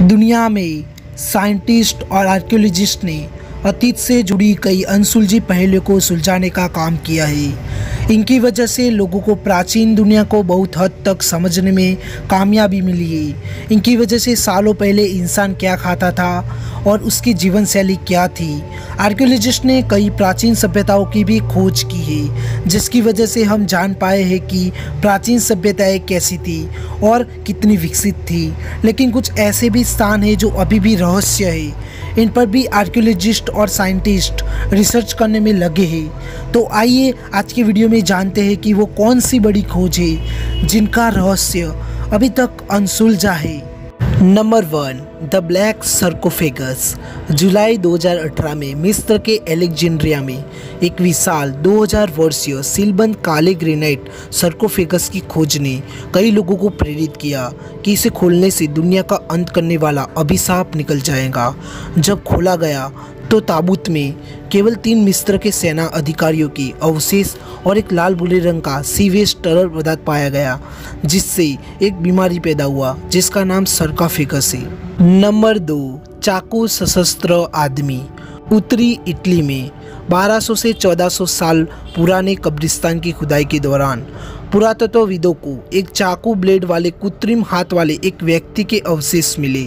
दुनिया में साइंटिस्ट और आर्कियोलॉजिस्ट ने अतीत से जुड़ी कई अनसुलझी पहेलियों को सुलझाने का काम किया है। इनकी वजह से लोगों को प्राचीन दुनिया को बहुत हद तक समझने में कामयाबी मिली है। इनकी वजह से सालों पहले इंसान क्या खाता था और उसकी जीवन शैली क्या थी। आर्कियोलॉजिस्ट ने कई प्राचीन सभ्यताओं की भी खोज की है, जिसकी वजह से हम जान पाए हैं कि प्राचीन सभ्यताएं कैसी थी और कितनी विकसित थी। लेकिन कुछ ऐसे भी स्थान हैं जो अभी भी रहस्य है। इन पर भी आर्कियोलॉजिस्ट और साइंटिस्ट रिसर्च करने में लगे हैं। तो आइए आज के वीडियो में जानते हैं कि वो कौन सी बड़ी खोज है जिनका रहस्य अभी तक अनसुलझा है। Number 1, the black sarcophagus. जुलाई 2018 में मिस्र के अलेक्जेंड्रिया में एक विशाल 2000 वर्षीय सीलबंद काले ग्रेनाइट सर्कोफेगस की खोज ने कई लोगों को प्रेरित किया कि इसे खोलने से दुनिया का अंत करने वाला अभिशाप निकल जाएगा। जब खोला गया तो ताबूत में केवल 3 मिस्र के सेना अधिकारियों की अवशेष और एक लाल भूरे रंग का सीवेज तरल पदार्थ पाया गया, जिससे एक बीमारी पैदा हुआ जिसका नाम सर्कोफेगस है। नंबर 2, चाकू सशस्त्र आदमी। उत्तरी इटली में 1200 से 1400 साल पुराने कब्रिस्तान की खुदाई के दौरान पुरातत्वविदों को एक चाकू ब्लेड वाले कृत्रिम हाथ वाले एक व्यक्ति के अवशेष मिले।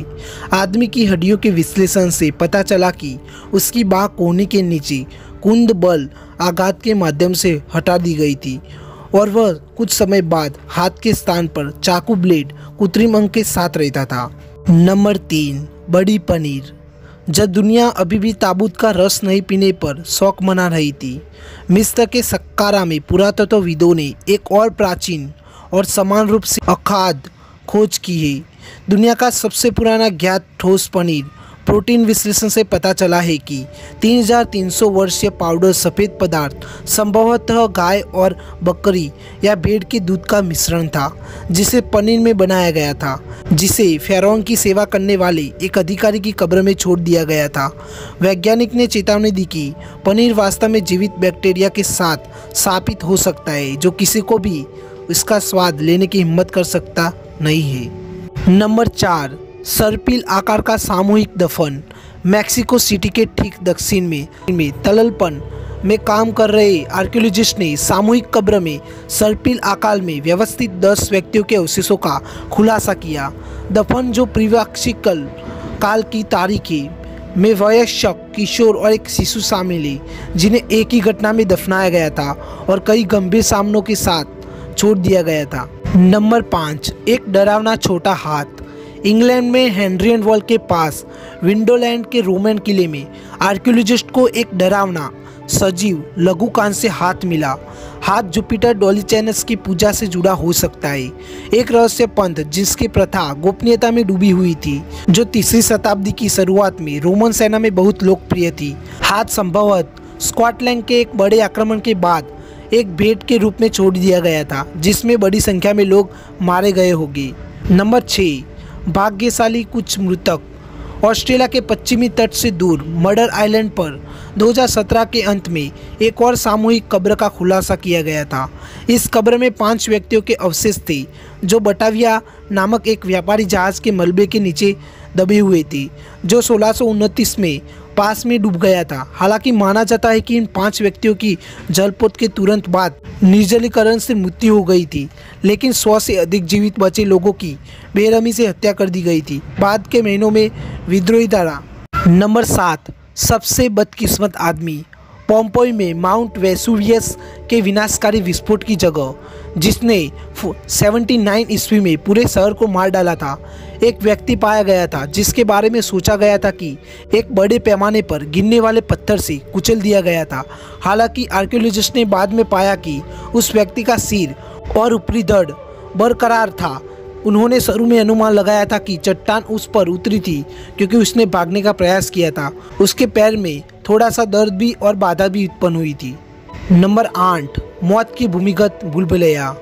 आदमी की हड्डियों के विश्लेषण से पता चला कि उसकी बाह कोहनी के नीचे कुंद बल आघात के माध्यम से हटा दी गई थी और वह कुछ समय बाद हाथ के स्थान पर चाकू ब्लेड कृत्रिम अंग के साथ रहता था। नंबर 3, बड़ी पनीर। जब दुनिया अभी भी ताबूत का रस नहीं पीने पर शौक मना रही थी, मिस्र के सक्कारा में पुरातत्वविदों ने एक और प्राचीन और समान रूप से अखाद्य खोज की है। दुनिया का सबसे पुराना ज्ञात ठोस पनीर प्रोटीन विश्लेषण से पता चला है कि 3300 वर्षीय पाउडर सफ़ेद पदार्थ संभवतः गाय और बकरी या भेड़ के दूध का मिश्रण था, जिसे पनीर में बनाया गया था, जिसे फ़िरौन की सेवा करने वाले एक अधिकारी की कब्र में छोड़ दिया गया था। वैज्ञानिक ने चेतावनी दी कि पनीर वास्तव में जीवित बैक्टीरिया के साथ स्थापित हो सकता है, जो किसी को भी इसका स्वाद लेने की हिम्मत कर सकता नहीं है। नंबर 4, सर्पिल आकार का सामूहिक दफन। मैक्सिको सिटी के ठीक दक्षिण में तललपन में काम कर रहे आर्कियोलॉजिस्ट ने सामूहिक कब्र में सर्पिल आकार में व्यवस्थित 10 व्यक्तियों के अवशेषों का खुलासा किया। दफन जो प्रीक्लासिकल काल की तारीखें में वयस्क, किशोर और एक शिशु शामिल है, जिन्हें एक ही घटना में दफनाया गया था और कई गंभीर सामनों के साथ छोड़ दिया गया था। नंबर 5, एक डरावना छोटा हाथ। इंग्लैंड में हेनरियन वॉल के पास विंडोलैंड के रोमन किले में आर्कियोलॉजिस्ट को एक डरावना सजीव लघु कांस्य हाथ मिला। हाथ जुपिटर डोलिचैनस की पूजा से जुड़ा हो सकता है, एक रहस्य पंथ जिसकी प्रथा गोपनीयता में डूबी हुई थी, जो 3वीं शताब्दी की शुरुआत में रोमन सेना में बहुत लोकप्रिय थी। हाथ संभवतः स्कॉटलैंड के एक बड़े आक्रमण के बाद एक भेंट के रूप में छोड़ दिया गया था, जिसमें बड़ी संख्या में लोग मारे गए होंगे। नंबर 6, भाग्यशाली कुछ मृतक। ऑस्ट्रेलिया के पश्चिमी तट से दूर मर्डर आइलैंड पर 2017 के अंत में एक और सामूहिक कब्र का खुलासा किया गया था। इस कब्र में 5 व्यक्तियों के अवशेष थे, जो बटाविया नामक एक व्यापारी जहाज़ के मलबे के नीचे दबे हुए थे, जो 1629 में पास में डूब गया था। हालांकि माना जाता है कि इन 5 व्यक्तियों की जलपोत के तुरंत बाद निर्जलीकरण से मृत्यु हो गई थी, लेकिन 100 से अधिक जीवित बचे लोगों की बेरहमी से हत्या कर दी गई थी बाद के महीनों में विद्रोही द्वारा। नंबर 7, सबसे बदकिस्मत आदमी। पोम्पेई में माउंट वेसुवियस के विनाशकारी विस्फोट की जगह, जिसने 79 ईस्वी में पूरे शहर को मार डाला था, एक व्यक्ति पाया गया था जिसके बारे में सोचा गया था कि एक बड़े पैमाने पर गिरने वाले पत्थर से कुचल दिया गया था। हालांकि आर्कियोलॉजिस्ट ने बाद में पाया कि उस व्यक्ति का सिर और ऊपरी धड़ बरकरार था। उन्होंने शुरू में अनुमान लगाया था कि चट्टान उस पर उतरी थी क्योंकि उसने भागने का प्रयास किया था। उसके पैर में थोड़ा सा दर्द भी और बाधा भी उत्पन्न हुई थी। नंबर 8, मौत की भूमिगत बुलबुलैया।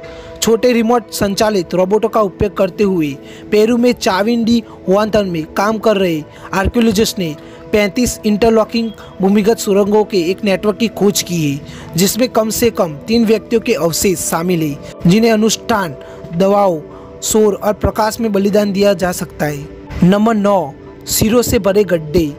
छोटे रिमोट संचालित रोबोटों का उपयोग करते हुए पेरू में चाविंडी हुआंतन में काम कर रहे आर्कियोलॉजिस्ट ने 35 इंटरलॉकिंग भूमिगत सुरंगों के एक नेटवर्क की खोज की है, जिसमें कम से कम 3 व्यक्तियों के अवशेष शामिल हैं, जिन्हें अनुष्ठान, दवाओं, शोर और प्रकाश में बलिदान दिया जा सकता है। नंबर 9, सिरों से भरे गड्ढे।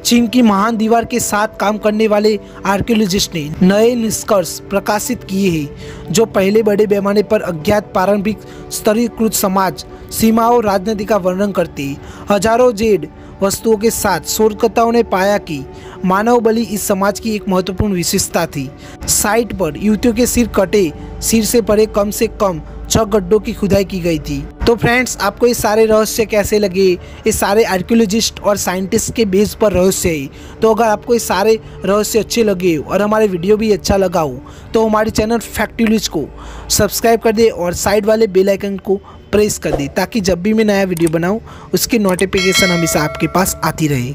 चीन की महान दीवार के साथ काम करने वाले आर्कियोलॉजिस्ट ने नए निष्कर्ष प्रकाशित किए हैं जो पहले बड़े पैमाने पर अज्ञात प्रारंभिक स्तरीकृत समाज सीमाओं और राजनीति का वर्णन करते हैं। हजारों जेड वस्तुओं के साथ शोधकर्ताओं ने पाया कि मानव बलि इस समाज की एक महत्वपूर्ण विशेषता थी। साइट पर युवतियों के सिर कटे, सिर से परे कम से कम 6 गड्ढों की खुदाई की गई थी। तो फ्रेंड्स, आपको ये सारे रहस्य कैसे लगे? ये सारे आर्कियोलॉजिस्ट और साइंटिस्ट के बेस पर रहस्य है। तो अगर आपको ये सारे रहस्य अच्छे लगे और हमारे वीडियो भी अच्छा लगा हो तो हमारे चैनल फैक्टन्यूज को सब्सक्राइब कर दे और साइड वाले बेल आइकन को प्रेस कर दे ताकि जब भी मैं नया वीडियो बनाऊँ उसकी नोटिफिकेशन हमेशा आपके पास आती रहे।